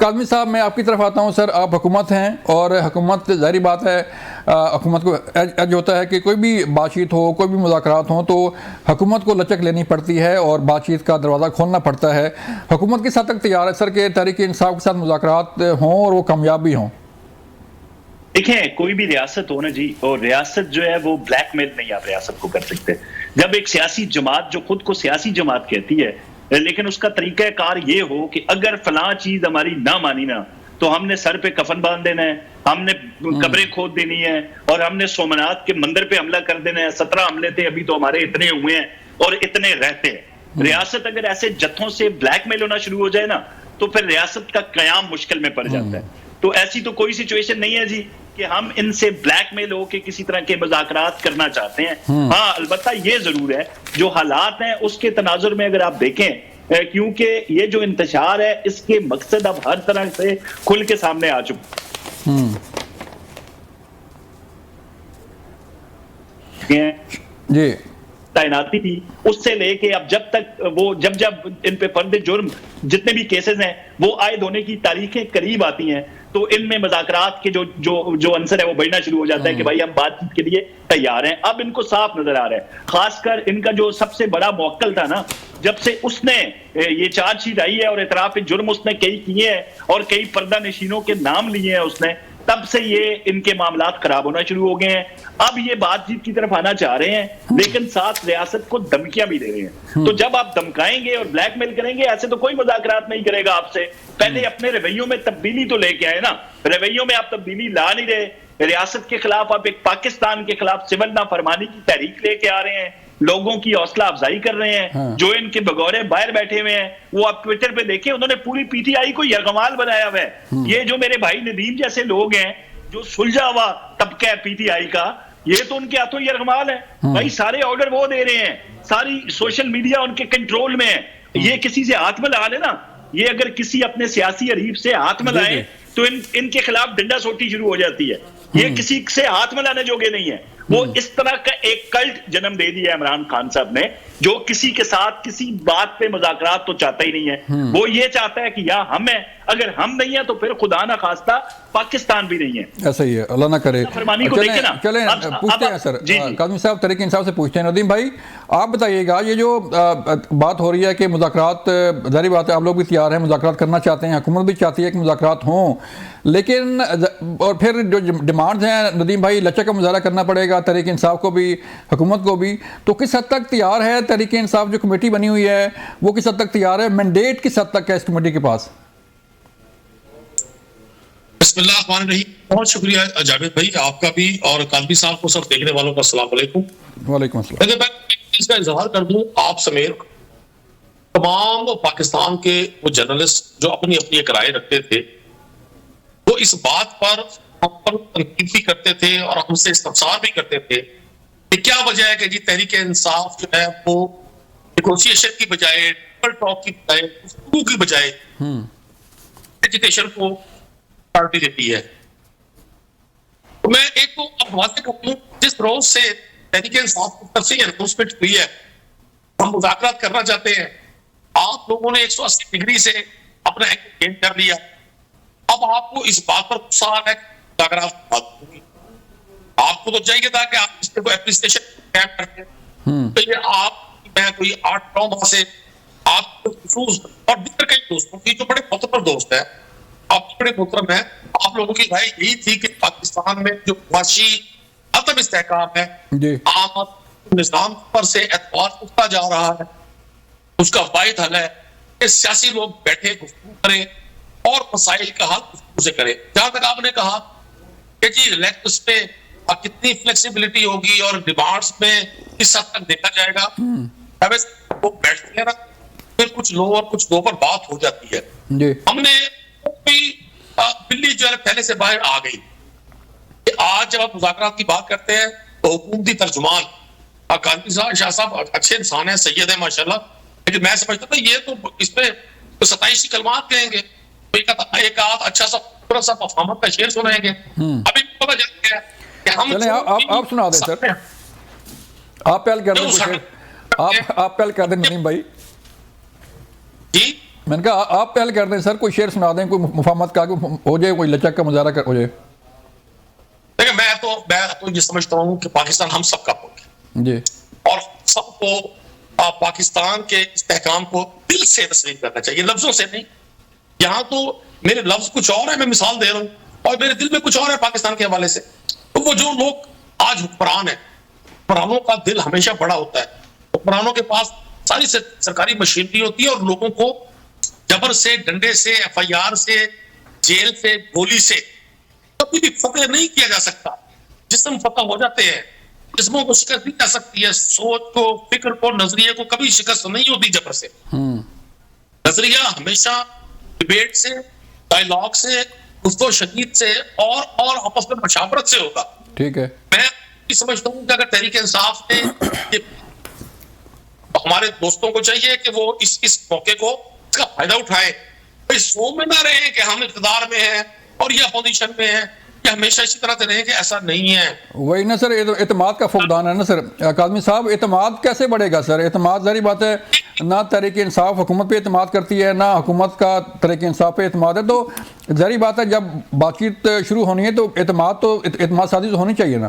کاظمی صاحب میں آپ کی طرف آتا ہوں سر. آپ حکومت ہیں اور حکومت ظاہری بات ہے حکومت کو ایج ہوتا ہے کہ کوئی بھی بات چیت ہو, کوئی بھی مذاکرات ہوں تو حکومت کو لچک لینی پڑتی ہے اور بات چیت کا دروازہ کھولنا پڑتا ہے. حکومت کس حد تک تیار ہے سر کہ تحریک انصاف کے ساتھ مذاکرات ہوں اور وہ کامیاب بھی ہوں؟ دیکھیں, کوئی بھی ریاست ہو نا جی, اور ریاست جو ہے وہ بلیک میل نہیں آپ ریاست کو کر سکتے. جب ایک سیاسی جماعت جو خود کو سیاسی جماعت کہتی ہے لیکن اس کا طریقہ کار یہ ہو کہ اگر فلاں چیز ہماری نہ مانی نا تو ہم نے سر پہ کفن باندھ دینا ہے, ہم نے قبریں کھود دینی ہے اور ہم نے سومناتھ کے مندر پہ حملہ کر دینا ہے. 17 حملے تھے, ابھی تو ہمارے اتنے ہوئے ہیں اور اتنے رہتے ہیں. ریاست اگر ایسے جتھوں سے بلیک میل ہونا شروع ہو جائے نا تو پھر ریاست کا قیام مشکل میں پڑ جاتا ہے. تو ایسی تو کوئی سچویشن نہیں ہے جی کہ ہم ان سے بلیک میل ہو کے کسی طرح کے مذاکرات کرنا چاہتے ہیں. ہاں البتہ یہ ضرور ہے جو حالات ہیں اس کے تناظر میں اگر آپ دیکھیں, کیونکہ یہ جو انتشار ہے اس کے مقصد اب ہر طرح سے کھل کے سامنے آ چکے ہیں. جی تعیناتی تھی اس سے لے کے اب جب تک وہ جب ان پہ فرد جرم جتنے بھی کیسز ہیں وہ عائد ہونے کی تاریخیں قریب آتی ہیں تو ان میں مذاکرات کے جو عنصر ہے وہ بڑھنا شروع ہو جاتا ہے کہ بھائی ہم بات چیت کے لیے تیار ہیں. اب ان کو صاف نظر آ رہا ہے, خاص کر ان کا جو سب سے بڑا موکل تھا نا, جب سے اس نے یہ چارج شیٹ آئی ہے اور اعتراف جرم اس نے کئی کیے ہیں اور کئی پردہ نشینوں کے نام لیے ہیں اس نے, تب سے یہ ان کے معاملات خراب ہونا شروع ہو گئے ہیں. اب یہ بات چیت کی طرف آنا چاہ رہے ہیں لیکن ساتھ ریاست کو دھمکیاں بھی دے رہے ہیں. تو جب آپ دھمکائیں گے اور بلیک میل کریں گے, ایسے تو کوئی مذاکرات نہیں کرے گا آپ سے. پہلے اپنے رویوں میں تبدیلی تو لے کے آئے نا, رویوں میں آپ تبدیلی لا نہیں رہے. ریاست کے خلاف آپ ایک پاکستان کے خلاف سول نافرمانی کی تحریک لے کے آ رہے ہیں, لوگوں کی حوصلہ افزائی کر رہے ہیں. جو ان کے بغورے باہر بیٹھے ہوئے ہیں وہ آپ ٹویٹر پہ دیکھیں, انہوں نے پوری پی ٹی آئی کو یرغمال بنایا ہوا ہے. یہ جو میرے بھائی ندیم جیسے لوگ ہیں جو سلجھا ہوا طبقہ ہے پی ٹی آئی کا, یہ تو ان کے ہاتھوں یرغمال ہے بھائی. سارے آرڈر وہ دے رہے ہیں, ساری سوشل میڈیا ان کے کنٹرول میں ہے. یہ کسی سے ہاتھ میں لگا لے نا, یہ اگر کسی اپنے سیاسی حریف سے ہاتھ میں لائے تو ان کے خلاف ڈنڈا سوٹی شروع ہو جاتی ہے. یہ کسی سے ہاتھ میں لانے جوگے نہیں ہے. وہ اس طرح کا ایک کلٹ جنم دے دیا عمران خان صاحب نے, جو کسی کے ساتھ کسی بات پہ مذاکرات تو چاہتا ہی نہیں ہے. وہ یہ چاہتا ہے کہ یا ہم ہیں, اگر ہم نہیں ہیں تو پھر خدا نہ خواستہ پاکستان بھی نہیں ہے. ایسا ہی ہے, اللہ نہ کرے. چلیں پوچھتے ہیں سر کاظمی صاحب, تحریک انصاف سے پوچھتے ہیں. ندیم بھائی آپ بتائیے گا, یہ جو بات ہو رہی ہے کہ مذاکرات, ظاہری بات ہے آپ لوگ بھی تیار ہیں, مذاکرات کرنا چاہتے ہیں, حکومت بھی چاہتی ہے کہ مذاکرات ہوں, لیکن اور پھر جو ڈیمانڈز ہیں ندیم بھائی, لچک کا مظاہرہ کرنا پڑے گا تحریک انصاف کو بھی, حکومت کو بھی, تو کس حد تک تیار ہے تحریک انصاف جو کمیٹی بنی ہوئی ہے وہ کس حد تک تیار ہے؟ مینڈیٹ کس حد تک ہے اس کمیٹی کے پاس؟ بسم اللہ الرحمن الرحیم. بہت شکریہ جاوید بھائی آپ کا بھی, اور کاظمی صاحب کو, سب دیکھنے والوں کا السلام علیکم. وعلیکم السلام. میں اس کا اظہار کر دوں آپ سمیت تمام پاکستان کے وہ جرنلسٹ جو اپنی اپنی ایک رائے رکھتے تھے, وہ اس بات پر ہم پر تنقید بھی کرتے تھے اور ہم سے استفسار بھی کرتے تھے کہ کیا وجہ ہے کہ جی تحریک انصاف جو ہے وہ نیگوشیشن کی بجائے, ٹیبل ٹاک کی بجائے, گفتگو کی بجائے ایجوکیشن کو پارٹی دیتی ہے. تو میں ایک تو اب واضح کرتا ہوں, جس روز سے تحریک انصاف کی طرف سے اناؤنسمنٹ ہوئی ہے ہم مذاکرات کرنا چاہتے ہیں, آپ لوگوں نے 180 ڈگری سے اپنا اینگل چینج کر لیا. اب آپ کو اس بات پر غصہ آ رہا ہے کہ مذاکرات ہوں گی. آپ کو تو چاہیے تھا کہ آپ اس کو اپریسیشن کرتے ہیں. تو یہ آپ میں کوئی 8-9 ماہ سے آپ خصوص اور دیگر کئی دوستوں کی جو بڑے محترم دوست ہیں, آپ بڑے محترم ہیں, آپ لوگوں کی رائے یہی تھی کہ پاکستان میں جو معاشی عدم استحکام ہے, عام نظام پر سے اعتبار اٹھتا جا رہا ہے, اس کا واحد حل ہے کہ سیاسی لوگ بیٹھے گفتگو کریں اور مسائل کا حل گفتگو سے کریں. جہاں تک آپ نے کہا کہ جی الیکٹس پہ کتنی فلیکسیبلٹی ہوگی اور ڈیمانڈس میں کس حد تک دیکھا جائے گا, وہ بیٹھتے ہیں نا پھر کچھ لو اور کچھ دو پر بات ہو جاتی ہے. ہم نے بلی جو ہے پہلے سے باہر آ گئی کہ آج جب آپ مذاکرات کی بات کرتے ہیں تو حکومتی ترجمان کاظمی صاحب, شاہ صاحب اچھے انسان ہیں, سید ہیں ماشاءاللہ, لیکن میں سمجھتا تھا یہ تو اس پہ 27 کلمات کہیں گے, ایک آدھ اچھا سا پورا سا مفاہمت کا شعر سنائیں گے. ابھی پتہ چل گیا کہ ہم آپ سنا دیں سر, آپ پہل کر دیں, آپ پہل کر دیں ندیم بھائی. جی میں نے کہا آپ پہل کر دیں سر، کوئی شعر سنا دیں، کوئی مفاہمت کا ہو جائے، کوئی لچک کا مظاہرہ ہو جائے. دیکھیں میں تو یہ سمجھتا ہوں کہ پاکستان ہم سب کا ملک ہے جی، اور سب کو پاکستان کے استحکام کو دل سے تسلیم کرنا چاہیے، لفظوں سے نہیں. یہاں تو میرے لفظ کچھ اور ہے، میں مثال دے رہا ہوں، اور میرے دل میں کچھ اور ہے پاکستان کے حوالے سے. تو وہ جو لوگ آج حکمران ہیں، حکمرانوں کا دل ہمیشہ بڑا ہوتا ہے. حکمرانوں کے پاس ساری سرکاری مشینری ہوتی ہے اور لوگوں کو جبر سے، ڈنڈے سے، ایف آئی آر سے، جیل سے، گولی سے کبھی بھی فتح نہیں کیا جا سکتا. جسم فتح ہو جاتے ہیں، جسموں کو شکست دی جا سکتی ہے، سوچ کو، فکر کو، نظریے کو کبھی شکست نہیں ہوتی جبر سے. نظریہ ہمیشہ ڈیبیٹ سے، ڈائیلاگ سے، گفتگو شدید سے اور آپس میں مشاورت سے ہوگا. ٹھیک ہے. میں سمجھتا ہوں کہ اگر تحریک انصاف نے ہمارے دوستوں کو چاہیے کہ وہ اس موقع کو اس کا فائدہ اٹھائے. سو میں نہ رہے کہ ہم اقتدار میں ہیں اور یہ اپوزیشن میں ہیں، کہ ہمیشہ اسی طرح سے رہیں کہ ایسا نہیں ہے. وہی نا سر، اعتماد کا فقدان ہے نا سر. کاظمی صاحب، اعتماد کیسے بڑھے گا سر؟ اعتماد ظاہری بات ہے، نہ تحریک انصاف حکومت پہ اعتماد کرتی ہے، نہ حکومت کا تحریک انصاف پہ اعتماد ہے. تو ظاہری بات ہے جب بات چیت شروع ہونی ہے تو اعتماد سازی تو ہونی چاہیے نا.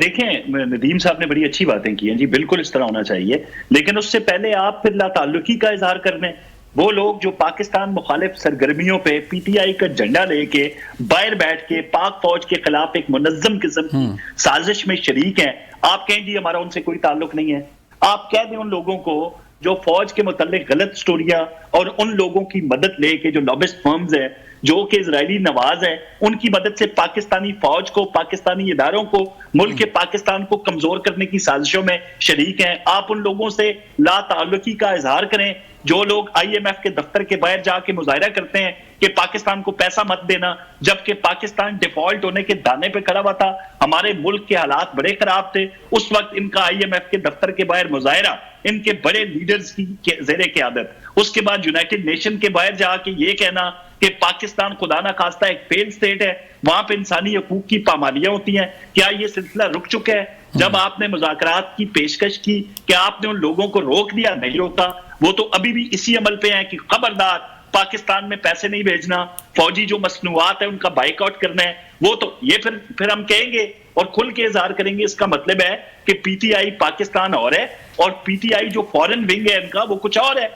دیکھیں ندیم صاحب نے بڑی اچھی باتیں کی ہیں جی، بالکل اس طرح ہونا چاہیے، لیکن اس سے پہلے آپ پھر لا تعلقی کا اظہار کر دیں. وہ لوگ جو پاکستان مخالف سرگرمیوں پہ پی ٹی آئی کا جھنڈا لے کے باہر بیٹھ کے پاک فوج کے خلاف ایک منظم قسم کی سازش میں شریک ہیں، آپ کہیں جی ہمارا ان سے کوئی تعلق نہیں ہے. آپ کہہ دیں ان لوگوں کو جو فوج کے متعلق غلط سٹوریاں اور ان لوگوں کی مدد لے کے، جو لابسٹ فرمز ہیں جو کہ اسرائیلی نواز ہیں، ان کی مدد سے پاکستانی فوج کو، پاکستانی اداروں کو، ملک کے پاکستان کو کمزور کرنے کی سازشوں میں شریک ہیں. آپ ان لوگوں سے لا تعلقی کا اظہار کریں. جو لوگ آئی ایم ایف کے دفتر کے باہر جا کے مظاہرہ کرتے ہیں کہ پاکستان کو پیسہ مت دینا، جبکہ پاکستان ڈیفالٹ ہونے کے دانے پہ کھڑا ہوا تھا، ہمارے ملک کے حالات بڑے خراب تھے، اس وقت ان کا آئی ایم ایف کے دفتر کے باہر مظاہرہ ان کے بڑے لیڈرز کی زیر قیادت. اس کے بعد یونائٹڈ نیشن کے باہر جا کے یہ کہنا کہ پاکستان خدا نہ خواستہ ایک فیل سٹیٹ ہے، وہاں پہ انسانی حقوق کی پامالیاں ہوتی ہیں. کیا یہ سلسلہ رک چکا ہے؟ جب آپ نے مذاکرات کی پیشکش کی کہ آپ نے ان لوگوں کو روک دیا؟ نہیں روکا. وہ تو ابھی بھی اسی عمل پہ ہیں کہ خبردار پاکستان میں پیسے نہیں بھیجنا، فوجی جو مصنوعات ہیں ان کا بائیک آؤٹ کرنا ہے. وہ تو یہ پھر ہم کہیں گے اور کھل کے اظہار کریں گے. اس کا مطلب ہے کہ پی ٹی آئی پاکستان اور ہے اور پی ٹی آئی جو فورن ونگ ہے ان کا وہ کچھ اور ہے.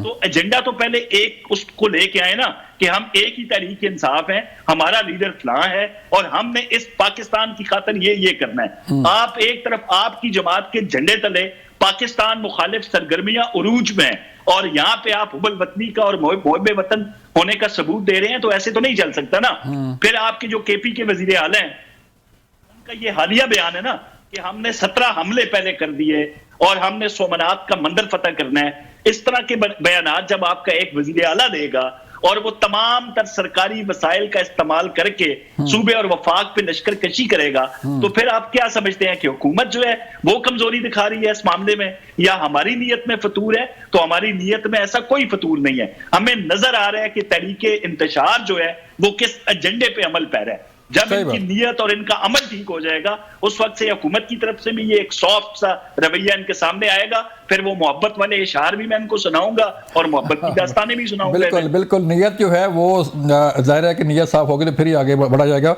تو ایجنڈا تو پہلے ایک اس کو لے کے آئے نا کہ ہم ایک ہی تحریک انصاف ہیں، ہمارا لیڈر فلاں ہے اور ہم نے اس پاکستان کی خاطر یہ کرنا ہے. آپ ایک طرف آپ کی جماعت کے جھنڈے تلے پاکستان مخالف سرگرمیاں عروج میں ہیں اور یہاں پہ آپ حب الوطنی کا اور محب وطن ہونے کا ثبوت دے رہے ہیں، تو ایسے تو نہیں چل سکتا نا. پھر آپ کے جو کے پی کے وزیر اعلیٰ ہیں ان کا یہ حالیہ بیان ہے نا کہ ہم نے 17 حملے پہلے کر دیے اور ہم نے سومنات کا مندر فتح کرنا ہے. اس طرح کے بیانات جب آپ کا ایک وزیر اعلیٰ دے گا اور وہ تمام تر سرکاری وسائل کا استعمال کر کے صوبے اور وفاق پہ لشکر کشی کرے گا، تو پھر آپ کیا سمجھتے ہیں کہ حکومت جو ہے وہ کمزوری دکھا رہی ہے اس معاملے میں، یا ہماری نیت میں فطور ہے؟ تو ہماری نیت میں ایسا کوئی فطور نہیں ہے. ہمیں نظر آ رہا ہے کہ تحریک انتشار جو ہے وہ کس ایجنڈے پہ عمل پیرا ہے. جب ان کی نیت اور ان کا عمل ٹھیک ہو جائے گا اس وقت سے حکومت کی طرف سے بھی یہ ایک سافٹ سا رویہ ان کے سامنے آئے گا. پھر وہ محبت والے اشعار بھی میں ان کو سناؤں گا اور محبت کی داستانیں بھی سناؤں گا. بالکل نیت جو ہے وہ ظاہر ہے کہ نیت صاف ہوگی تو پھر ہی آگے بڑھا جائے گا.